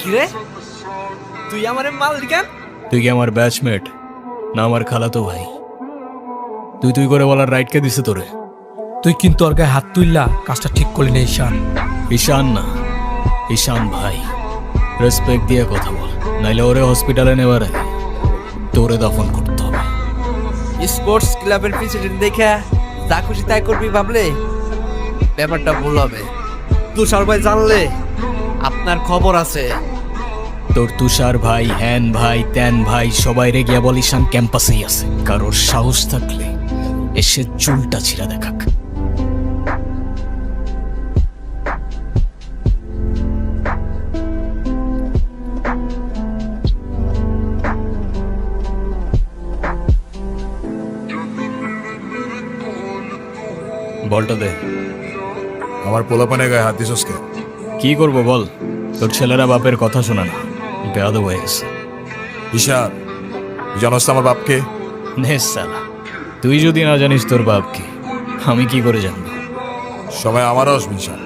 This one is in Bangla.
কিরে তুই আমারে মাল কেন? তুই কি আমার ব্যাচমেট না আমার খালাতো ভাই? তুই তুই করে বলার রাইট কে দিছে তোরে? তুই কিন্তু ওর গায়ে হাত তুললা কাজটা ঠিক করলি না ঈশান। ঈশান না, ঈশান ভাই। রেসপেক্ট দিয়ে কথা বল, নাইলে ওরে হসপিটালে নেওয়ার আগে তোরে দফন করতে হবে। স্পোর্টস ক্লাবের প্রেসিডেন্ট দেখে যা খুশি তাই করবি ভাবলে ব্যাপারটা ভুল হবে। তুষার ভাই জানলে আপনার খবর আছে। তোর তুষার ভাই, হ্যান ভাই, ত্যান ভাই সবাই রে গিয়া বল ঈশান ক্যাম্পাসেই আছে। কারোর সাহস থাকলে এসে চুলটা ছিঁড়া দেখাক। বলটা দে। আমার পোলাপানে গায়ে হাত দিছস কে? কি করবো বল, তোর ছেলেরা বাপের কথা শোনা না, বেয়াদব হয়ে গেছে। ঈশান, তুই জানোস তো আমার বাপকে? নে সালা, তুই যদি না জানিস তোর বাপকে আমি কি করে জানবো? সময় আমারও আসবে ঈশান।